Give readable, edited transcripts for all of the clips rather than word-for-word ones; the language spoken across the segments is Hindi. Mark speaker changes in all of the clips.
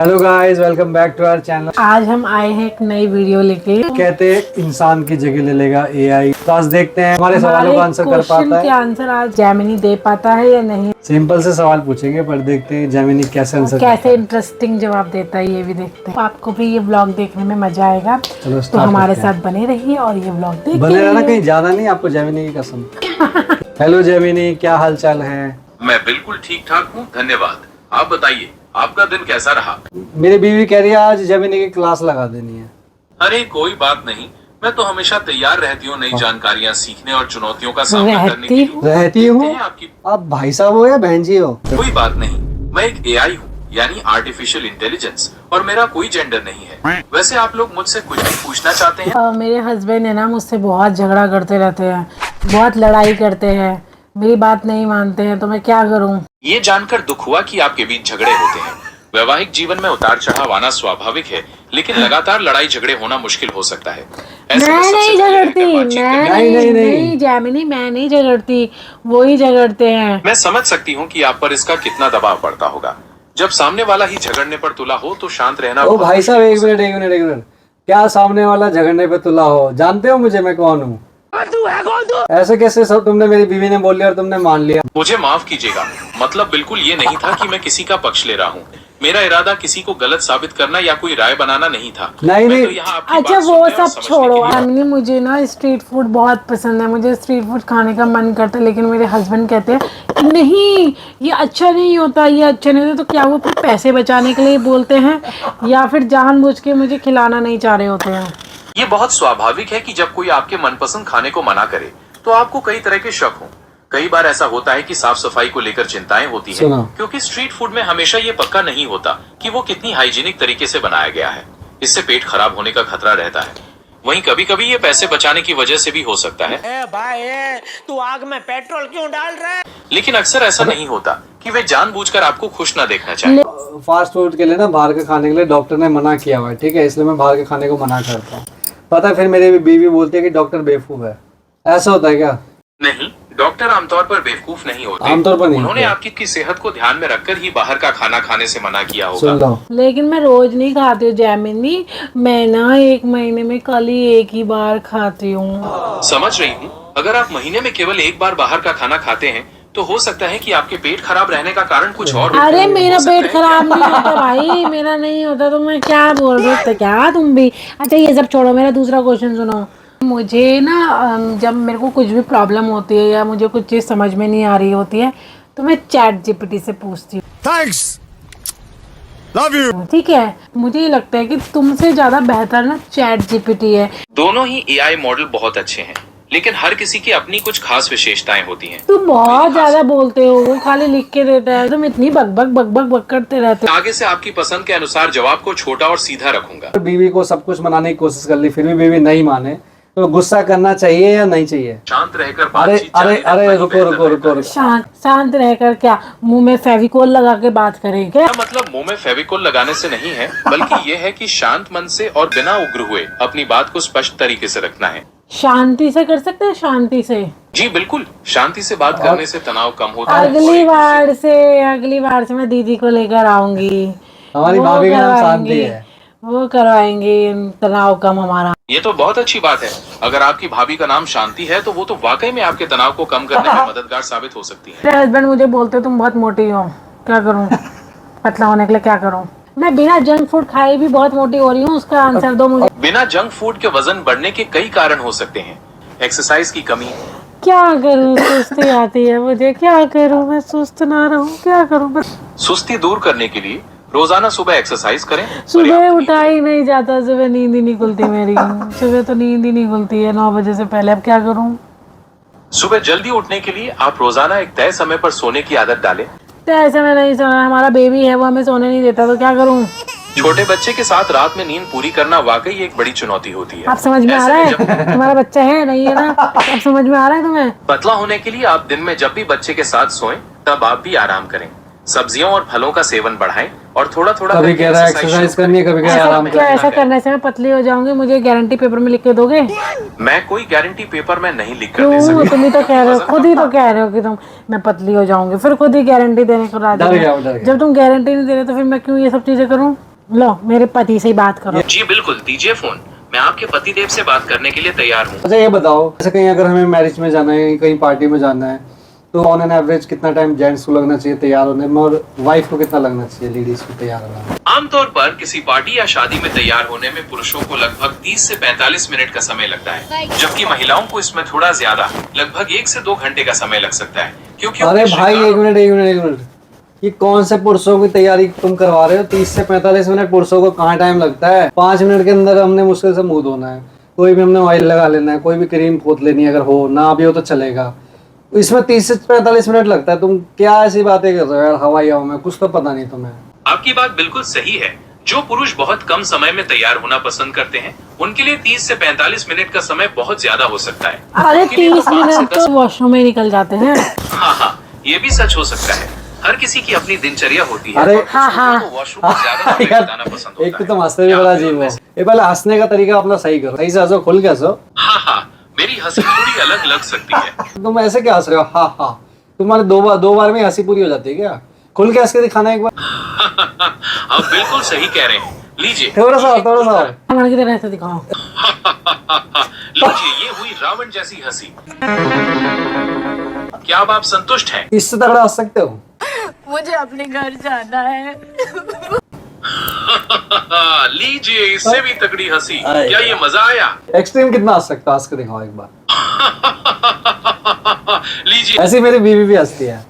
Speaker 1: Hello guys, welcome back to our channel.
Speaker 2: आज हम आए हैं एक नई वीडियो लेके।
Speaker 1: कहते हैं इंसान की जगह ले लेगा एआई। तो आज देखते हैं हमारे सवालों का आंसर कर पाता
Speaker 2: क्वेश्चन के
Speaker 1: है।
Speaker 2: आंसर आज जेमिनी दे पाता है या नहीं।
Speaker 1: सिंपल से सवाल पूछेंगे पर देखते हैं जेमिनी कैसे आंसर करता
Speaker 2: कैसे
Speaker 1: है।
Speaker 2: इंटरेस्टिंग जवाब देता है ये भी देखते हैं। आपको भी ये व्लॉग देखने में मजा आएगा,
Speaker 1: चलो
Speaker 2: तो
Speaker 1: स्टार्ट
Speaker 2: हमारे
Speaker 1: करते हैं।
Speaker 2: साथ बने रहिए और ये व्लॉग देखते
Speaker 1: बने रहना,
Speaker 2: रहिए।
Speaker 1: कहीं जाना नहीं आपको, जेमिनी की कसम। हेलो जेमिनी, क्या हाल चाल है?
Speaker 3: मैं बिल्कुल ठीक ठाक हूँ, धन्यवाद। आप बताइए, आपका दिन कैसा रहा?
Speaker 1: मेरी बीवी कह रही है आज जेमिनी की क्लास लगा देनी है।
Speaker 3: अरे कोई बात नहीं, मैं तो हमेशा तैयार रहती हूँ नई जानकारियाँ सीखने और चुनौतियों का सामना करने के लिए।
Speaker 1: रहती हूँ?
Speaker 3: कहते हैं आपकी
Speaker 1: आप भाई साहब हो या बहन जी हो?
Speaker 3: कोई बात नहीं, मैं एक एआई हूँ, यानी आर्टिफिशियल इंटेलिजेंस, और मेरा कोई जेंडर नहीं है। वैसे आप लोग मुझसे कुछ भी पूछना चाहते हैं?
Speaker 2: मेरे हस्बैंड है ना, मुझसे बहुत झगड़ा करते रहते हैं, बहुत लड़ाई करते हैं, मेरी बात नहीं मानते हैं, तो मैं क्या करूं।
Speaker 3: ये जानकर दुख हुआ कि आपके बीच झगड़े होते हैं। वैवाहिक जीवन में उतार चढ़ाव आना स्वाभाविक है, लेकिन लगातार लड़ाई झगड़े होना मुश्किल हो सकता है। ऐसे में
Speaker 2: मैं
Speaker 3: सबसे
Speaker 2: नहीं
Speaker 3: पहले
Speaker 2: झगड़ती,
Speaker 3: रहकर बातचीत
Speaker 2: मैं
Speaker 3: करनी।
Speaker 2: नहीं जैमिनी, मैं नहीं झगड़ती, वो ही झगड़ते हैं।
Speaker 3: मैं समझ सकती हूँ कि आप पर इसका कितना दबाव पड़ता होगा। जब सामने वाला ही झगड़ने पर तुला हो तो शांत रहना।
Speaker 1: ओ भाई साहब, एक मिनट, क्या सामने वाला झगड़ने पे तुला हो? जानते हो मुझे, मैं कौन हूँ? ऐसे कैसे सब तुमने, मेरी बीवी ने बोल लिया और तुमने मान लिया?
Speaker 3: मुझे माफ कीजिएगा, मतलब बिल्कुल ये नहीं था कि मैं किसी का पक्ष ले रहा हूँ। मेरा इरादा किसी को गलत साबित करना या कोई राय बनाना नहीं था।
Speaker 1: नहीं,
Speaker 3: मैं
Speaker 1: नहीं।
Speaker 3: तो यहाँ आपकी
Speaker 2: अच्छा
Speaker 3: बात
Speaker 2: वो
Speaker 3: सुनने और
Speaker 2: सब
Speaker 3: समझने
Speaker 2: छोड़ो,
Speaker 3: के लिए-
Speaker 2: अम्मी मुझे ना स्ट्रीट फूड बहुत पसंद है, मुझे स्ट्रीट फूड खाने का मन करता है, लेकिन मेरे हस्बैंड कहते हैं कि नहीं ये अच्छा नहीं होता, ये अच्छा नहीं होता। तो क्या वो फिर पैसे बचाने के लिए बोलते हैं या फिर जानबूझ के मुझे खिलाना नहीं चाह रहे होते हैं?
Speaker 3: ये बहुत स्वाभाविक है कि जब कोई आपके मनपसंद खाने को मना करे तो आपको कई तरह के शक हो। कई बार ऐसा होता है कि साफ सफाई को लेकर चिंताएं होती हैं, क्योंकि स्ट्रीट फूड में हमेशा ये पक्का नहीं होता कि वो कितनी हाइजीनिक तरीके से बनाया गया है। इससे पेट खराब होने का खतरा रहता है। वहीं कभी कभी ये पैसे बचाने की वजह से भी हो सकता है।
Speaker 4: भाई तू आग में पेट्रोल क्यों डाल रहा है?
Speaker 3: लेकिन अक्सर ऐसा नहीं होता कि वे जानबूझकर आपको खुश न देखना चाहे।
Speaker 1: फास्ट फूड के लिए ना, बाहर के खाने के लिए डॉक्टर ने मना किया हुआ है, ठीक है, इसलिए मैं बाहर के खाने को मना करता हूँ। पता है, फिर मेरी बीवी बोलती है कि डॉक्टर बेवकूफ है। ऐसा होता है क्या?
Speaker 3: नहीं, डॉक्टर आमतौर पर बेवकूफ नहीं होते।
Speaker 1: आमतौर पर नहीं
Speaker 3: उन्होंने
Speaker 1: होते।
Speaker 3: आपकी सेहत को ध्यान में रखकर ही बाहर का खाना खाने से मना किया
Speaker 1: सुन
Speaker 3: होगा।
Speaker 1: लो,
Speaker 2: लेकिन मैं रोज नहीं खाती हूँ जैमिनी, मैं ना एक महीने में कल ही एक ही बार खाती हूँ।
Speaker 3: समझ रही हूँ, अगर आप महीने में केवल एक बार बाहर का खाना खाते हैं तो हो सकता है कि आपके पेट खराब रहने का कारण कुछ और हो।
Speaker 2: अरे मेरा
Speaker 3: हो सकता है
Speaker 2: पेट
Speaker 3: कि
Speaker 2: खराब नहीं होता भाई, मेरा नहीं होता, तो मैं क्या बोल रही हूँ क्या तुम भी। अच्छा ये सब छोड़ो, मेरा दूसरा क्वेश्चन सुनो। मुझे ना जब मेरे को कुछ भी प्रॉब्लम होती है या मुझे कुछ चीज़ समझ में नहीं आ रही होती है तो मैं चैट जीपीटी से पूछती हूँ।
Speaker 5: Thanks, love you.
Speaker 2: ठीक है, मुझे ये लगता है कि तुमसे ज़्यादा बेहतर ना चैट जीपीटी है।
Speaker 3: दोनों ही एआई मॉडल बहुत अच्छे हैं, लेकिन हर किसी की अपनी कुछ खास विशेषताएं होती हैं।
Speaker 2: तुम बहुत ज़्यादा बोलते हो, वो खाली लिख के देता है, तुम इतनी बक करते रहते हो।
Speaker 3: आगे से आपकी पसंद के अनुसार जवाब को छोटा और सीधा रखूंगा।
Speaker 1: बीवी को सब कुछ मनाने की कोशिश कर ली, फिर भी बीवी नहीं माने, तो गुस्सा करना चाहिए या नहीं चाहिए?
Speaker 3: शांत रहकर
Speaker 1: अरे
Speaker 3: बातचीत
Speaker 1: अरे
Speaker 3: जारी रखना
Speaker 1: अरे
Speaker 3: ही
Speaker 1: रुको
Speaker 3: बेहतर
Speaker 1: रुको रुको
Speaker 3: रहता है।
Speaker 1: रुको।
Speaker 2: शांत रहकर क्या मुंह में फेविकोल लगा के बात करें क्या?
Speaker 3: इसका मतलब मुंह में फेविकोल लगाने से नहीं है, बल्कि ये है कि शांत मन से और बिना उग्र हुए अपनी बात को स्पष्ट तरीके से रखना है।
Speaker 2: शांति से कर सकते हैं, शांति से।
Speaker 3: जी बिल्कुल, शांति से बात करने से तनाव कम होता है।
Speaker 2: अगली बार से मैं दीदी को लेकर आऊंगी।
Speaker 1: हमारी
Speaker 2: वो
Speaker 1: भाभी का नाम
Speaker 2: करवाएंगे,
Speaker 1: शांति है।
Speaker 2: वो करवाएंगे तनाव कम हमारा।
Speaker 3: ये तो बहुत अच्छी बात है। अगर आपकी भाभी का नाम शांति है तो वो तो वाकई में आपके तनाव को कम करने में मददगार साबित हो सकती है।
Speaker 2: मेरे हस्बैंड मुझे बोलते तुम बहुत मोटी हो, क्या करूं? पतला होने के लिए क्या करूं? मैं बिना जंक फूड खाए भी बहुत मोटी हो रही हूँ, उसका आंसर दो मुझे।
Speaker 3: बिना जंक फूड के वजन बढ़ने के कई कारण हो सकते हैं। एक्सरसाइज की कमी।
Speaker 2: क्या करूं, सुस्ती आती है मुझे, क्या करूं? मैं सुस्त ना रहूं, क्या करूं? बस
Speaker 3: सुस्ती दूर करने के लिए रोजाना सुबह एक्सरसाइज करें।
Speaker 2: सुबह
Speaker 3: पर्याप्त
Speaker 2: उठा ही नहीं जाता, सुबह नींद ही नहीं खुलती मेरी। सुबह तो नींद ही नहीं खुलती है 9 बजे से पहले, अब क्या करूं?
Speaker 3: सुबह जल्दी उठने के लिए आप रोजाना एक तय समय पर सोने की आदत डालें।
Speaker 2: तो ऐसे में नहीं सोना, हमारा बेबी है वो हमें सोने नहीं देता, तो क्या करूं?
Speaker 3: छोटे बच्चे के साथ रात में नींद पूरी करना वाकई एक बड़ी चुनौती होती है।
Speaker 2: आप समझ में आ रहा
Speaker 3: ऐसे में
Speaker 2: है? तुम्हारा बच्चा है नहीं है ना? अब समझ में आ रहा है तुम्हें?
Speaker 3: पतला होने के लिए आप दिन में जब भी बच्चे के साथ सोएं तब आप भी आराम करें। सब्जियों और फलों का सेवन बढ़ाएं और थोड़ा थोड़ा
Speaker 1: कभी कह रहा है एक्सरसाइज करनी है, कभी कह रहा है आराम
Speaker 2: क्या
Speaker 1: करना
Speaker 2: ऐसा करने से मैं पतली हो जाऊंगी? मुझे गारंटी पेपर में लिख के दोगे?
Speaker 3: मैं कोई गारंटी पेपर में नहीं लिख कर दे
Speaker 2: क्यों?
Speaker 3: सकता।
Speaker 2: तुम ही तो कह रहे हो, खुद ही तो कह रहे हो कि तुम मैं पतली हो जाऊंगी, फिर खुद ही गारंटी देने को राजी
Speaker 1: डर
Speaker 2: हो।
Speaker 1: गया, डर गया।
Speaker 2: जब तुम गारंटी नहीं दे रहे तो फिर मैं क्यों ये सब चीजें करूं? लो मेरे पति से ही बात करो।
Speaker 3: जी बिल्कुल, दीजिए फोन। मैं आपके पतिदेव से बात करने के लिए तैयार हूँ।
Speaker 1: अच्छा ये बताओ, जैसे कहीं अगर हमें मैरिज में जाना है, कहीं पार्टी में जाना है, तो ऑन एन एवरेज कितना टाइम जेंट्स को लगना चाहिए तैयार होने में, और वाइफ को कितना लगना चाहिए लेडीज को तैयार होने में?
Speaker 3: आमतौर पर किसी पार्टी या शादी में तैयार होने में पुरुषों को लगभग 30 से 45 मिनट का समय लगता है, जबकि महिलाओं को इसमें थोड़ा ज्यादा, लगभग 1 से 2 घंटे का समय लग सकता है, क्योंकि
Speaker 1: अरे भाई एक मिनट, ये कौन से पुरुषों की तैयारी तुम करवा रहे हो? 30 से 45 मिनट पुरुषों को कहाँ टाइम लगता है? 5 मिनट के अंदर हमने मुश्किल से मुंह धोना है, कोई भी हमने ऑयल लगा लेना है, कोई भी क्रीम पोत लेनी है, अगर हो ना भी हो तो चलेगा। इसमें 30 से 45 मिनट लगता है। तुम क्या ऐसी बातें कर रहे हो यार हवाई हवा में? कुछ तो पता नहीं तुम्हें।
Speaker 3: आपकी बात बिल्कुल सही है। जो पुरुष बहुत कम समय में तैयार होना पसंद करते हैं, उनके लिए 30 से 45 मिनट का समय बहुत ज्यादा हो सकता है।
Speaker 2: अरे
Speaker 3: उनके लिए
Speaker 2: 30
Speaker 3: 5 से
Speaker 2: मिनट
Speaker 3: 10
Speaker 2: तो वॉशरूम में निकल जाते हैं।
Speaker 3: हाँ, ये भी सच हो सकता है। हर किसी की अपनी दिनचर्या होती है।
Speaker 1: अरे
Speaker 3: हाँ, वॉशरूम में ज्यादा समय बिताना पसंद होता है।
Speaker 1: एक तो तुम हंसते भी बड़ा अजीब हो। ये पहले हंसने का तरीका अपना सही करो, सही से हंसो, खुल के हंसो।
Speaker 3: हाँ, मेरी हंसी थोड़ी अलग लग सकती है।
Speaker 1: तुम ऐसे क्या हंस रहे हो? हाँ, तुम्हारे दो बार में हंसी पूरी हो जाती है क्या? खुल के हंस के दिखाना एक बार।
Speaker 3: आप बिल्कुल सही कह रहे हैं। लीजिए
Speaker 1: थोड़ा सा और।
Speaker 2: रावण की तरह से दिखाओ।
Speaker 3: लीजिए, ये हुई रावण जैसी हंसी। क्या अब आप संतुष्ट हैं?
Speaker 1: इससे तगड़ा हंस सकते हो?
Speaker 6: मुझे अपने घर जाना है।
Speaker 3: लीजिए, इससे भी तगड़ी हंसी। क्या ये मजा आया?
Speaker 1: एक्सट्रीम कितना हंस सकते हो? हंस के दिखाओ एक बार।
Speaker 3: लीजिए,
Speaker 1: ऐसी मेरी बीवी भी हंसती है।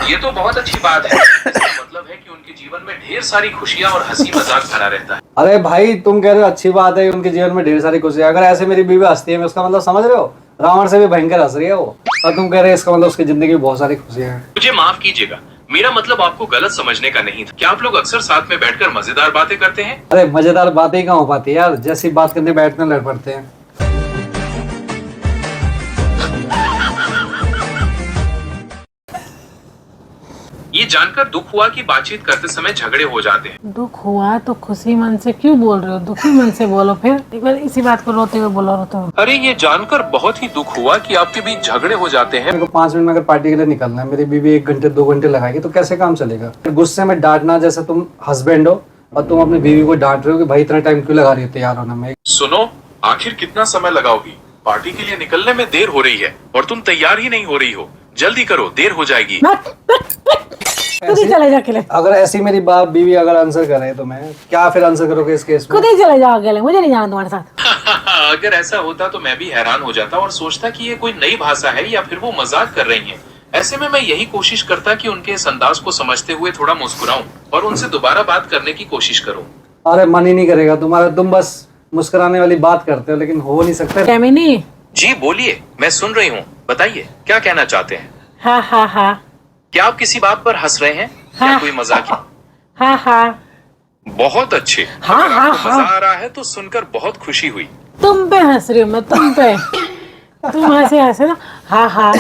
Speaker 3: ये तो बहुत अच्छी बात है। इसका मतलब है कि उनके जीवन में ढेर सारी खुशियां और हंसी मजाक भरा रहता है।
Speaker 1: अरे भाई तुम कह रहे हो अच्छी बात है, उनके जीवन में ढेर सारी खुशियां। अगर ऐसे मेरी बीवी हंसती है, मैं उसका मतलब समझ रहे हो? रावण से भी भयंकर हंस रही है वो, और तुम कह रहे हो इसका मतलब उसकी जिंदगी में बहुत सारी खुशियां हैं।
Speaker 3: मुझे माफ कीजिएगा, मेरा मतलब आपको गलत समझने का नहीं था। क्या आप लोग अक्सर साथ में बैठकर मजेदार बातें करते हैं?
Speaker 1: अरे मजेदार बातें ही कहाँ हो पाती है यार, जैसी बात करने बैठने लड़ पड़ते हैं।
Speaker 3: ये जानकर दुख हुआ कि बातचीत करते समय झगड़े हो जाते हैं।
Speaker 2: दुख हुआ तो खुशी मन से क्यों बोल रहे हो? दुखी मन से बोलो। फिर एक बार इसी बात को रोते हुए बोलो।
Speaker 3: अरे ये जानकर बहुत ही दुख हुआ कि आपके बीच झगड़े हो जाते हैं।
Speaker 1: मेरे को 5 मिनट में अगर पार्टी के लिए निकलना है, मेरी बीवी 1 घंटे 2 घंटे लगाएगी, तो कैसे काम चलेगा? गुस्से में डांटना, जैसे तुम हस्बैंड हो और तुम अपनी बीवी को डांट रहे हो कि भाई इतना टाइम क्यों लगा रही है तैयार होने में?
Speaker 3: सुनो, आखिर कितना समय लगाओगी? पार्टी के लिए निकलने में देर हो रही है और तुम तैयार ही नहीं हो रही हो। जल्दी करो, देर हो जाएगी।
Speaker 2: खुद ही चले जा अकेले।
Speaker 1: अगर ऐसी मेरी बात बीवी अगर आंसर करे तो मैं क्या फिर आंसर करोगे इस केस में?
Speaker 2: खुद ही चले जाओ अकेले, मुझे नहीं जाना तुम्हारे साथ।
Speaker 3: अगर ऐसा होता तो मैं भी हैरान हो जाता और सोचता कि ये कोई नई भाषा है या फिर वो मजाक कर रही हैं। ऐसे में मैं यही कोशिश करता कि उनके इस अंदाज को समझते हुए थोड़ा मुस्कुराऊं और उनसे दोबारा बात करने की कोशिश करूं।
Speaker 1: अरे मन ही नहीं करेगा तुम्हारा, तुम बस मुस्कुराने वाली बात करते हो, लेकिन हो नहीं सकता।
Speaker 2: जैमिनी।
Speaker 3: जी बोलिए, मैं सुन रही हूँ। बताइए, क्या कहना चाहते हैं?
Speaker 2: हाँ।
Speaker 3: क्या आप किसी बात पर हंस रहे हैं? क्या कोई मजाक?
Speaker 2: हाँ।
Speaker 3: बहुत अच्छे। अगर आपको मजा आ रहा है तो सुनकर बहुत खुशी हुई।
Speaker 2: तुम पे हंस रही हूँ मैं, तुम पे। तुम हंसे ना। हाँ,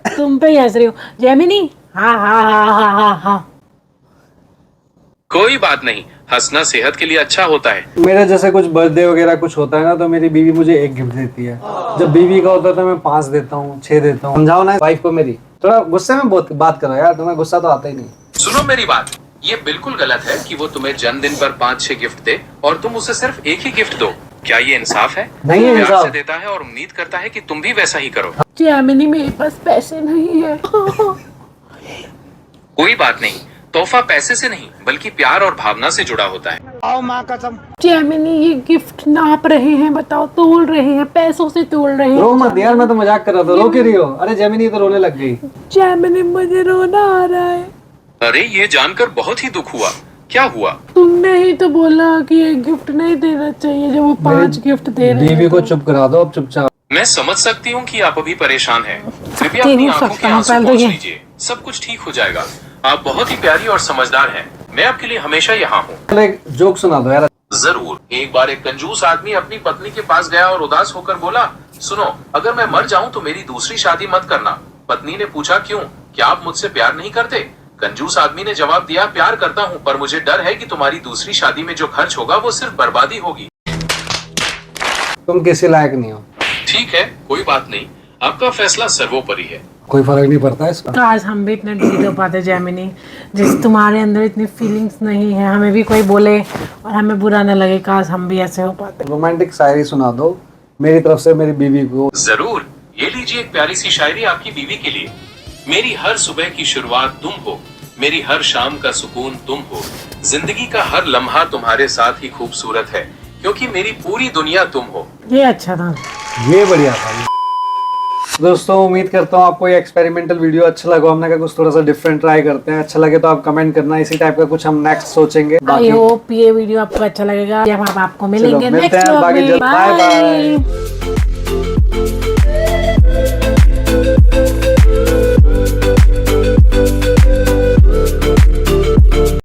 Speaker 2: तुम पे ही हंस रही हूँ जैमिनी। हाँ।
Speaker 3: कोई बात नहीं, हंसना सेहत के लिए अच्छा होता है।
Speaker 1: मेरे जैसे कुछ बर्थडे वगैरह कुछ होता है ना, तो मेरी बीवी मुझे 1 गिफ्ट देती है। जब बीवी का होता है तो मैं 5 देता हूँ, 6 देता हूँ। समझाओ ना वाइफ को मेरी। थोड़ा गुस्से में बात करो यार, तुम्हें गुस्सा तो आता ही नहीं।
Speaker 3: सुनो मेरी बात, ये बिल्कुल गलत है कि वो तुम्हें जन्मदिन पर 5-6 गिफ्ट दे और तुम उसे सिर्फ 1 ही गिफ्ट दो। क्या ये इंसाफ है?
Speaker 1: नहीं है
Speaker 3: प्यार
Speaker 1: इंसाफ।
Speaker 3: से देता है और उम्मीद करता है कि तुम भी वैसा ही करो।
Speaker 2: जैमिनी मेरे पास पैसे नहीं है।
Speaker 3: कोई बात नहीं, तोहफा पैसे से नहीं बल्कि प्यार और भावना से जुड़ा होता है।
Speaker 4: आओ माँ कसम।
Speaker 2: जैमिनी ये गिफ्ट नाप रहे हैं, बताओ, तोल रहे हैं, पैसों से तोल रहे हैं।
Speaker 1: रो मत यार, मैं तो मजाक कर रहा था। रो क्यों रही हो? अरे जैमिनी तो रोने लग गई।
Speaker 2: जैमिनी मुझे रोना आ रहा है।
Speaker 3: अरे ये जानकर बहुत ही दुख हुआ। क्या हुआ?
Speaker 2: तुमने ही तो बोला कि ये गिफ्ट नहीं देना चाहिए जब वो 5 गिफ्ट दे रहे हैं।
Speaker 1: बीवी को चुप करा दो अब चुपचाप।
Speaker 3: मैं समझ सकती हूँ कि आप अभी परेशान हैं। कृपया
Speaker 2: ठीक
Speaker 3: अपनी
Speaker 2: हूँ,
Speaker 3: आंखों के
Speaker 2: सकता हूँ,
Speaker 3: आंसू
Speaker 2: पहले
Speaker 3: पोंछ
Speaker 2: ये।
Speaker 3: लीजिए, सब कुछ ठीक हो जाएगा। आप बहुत ही प्यारी और समझदार हैं। मैं आपके लिए हमेशा यहाँ हूँ।
Speaker 1: चलो एक जोक सुना दो यार।
Speaker 3: जरूर। एक बार एक कंजूस आदमी अपनी पत्नी के पास गया और उदास होकर बोला, सुनो, अगर मैं मर जाऊं तो मेरी दूसरी शादी मत करना। पत्नी ने पूछा, क्यों? क्या आप मुझसे प्यार नहीं करते? कंजूस आदमी ने जवाब दिया, प्यार करता हूँ, पर मुझे डर है कि तुम्हारी दूसरी शादी में जो खर्च होगा वो सिर्फ बर्बादी होगी।
Speaker 1: तुम किसी लायक नहीं हो।
Speaker 3: ठीक है, कोई बात नहीं। आपका फैसला सर्वोपरि है।
Speaker 1: कोई फर्क नहीं पड़ता है इसका।
Speaker 2: काश हम भी इतने डिलीट हो पाते जैमिनी, जिस तुम्हारे अंदर इतनी फीलिंग्स नहीं है, हमें भी कोई बोले और हमें बुरा ना लगे, काश हम भी ऐसे हो पाते।
Speaker 1: रोमांटिक शायरी सुना दो मेरी तरफ से मेरी बीवी को।
Speaker 3: जरूर, ये लीजिए एक प्यारी सी शायरी आपकी बीवी के लिए। मेरी हर सुबह की शुरुआत तुम हो, मेरी हर शाम का सुकून तुम हो, जिंदगी का हर लम्हा तुम्हारे साथ ही खूबसूरत है, क्योंकि मेरी पूरी दुनिया तुम हो।
Speaker 2: ये अच्छा था।
Speaker 1: ये बढ़िया था। दोस्तों उम्मीद करता हूँ आपको ये एक्सपेरिमेंटल वीडियो अच्छा लगा। हमने कहा कुछ थोड़ा सा डिफरेंट ट्राई करते हैं। अच्छा लगे तो आप कमेंट करना, इसी टाइप का कुछ हम नेक्स्ट सोचेंगे।
Speaker 2: आई होप ये वीडियो आपको अच्छा लगेगा। अब हम आपको मिलेंगे
Speaker 1: मिलते
Speaker 2: नेक्स्ट
Speaker 1: हैं
Speaker 2: व्लॉग
Speaker 1: बाकी
Speaker 2: में।
Speaker 1: जल्द। Bye bye.
Speaker 2: बाय।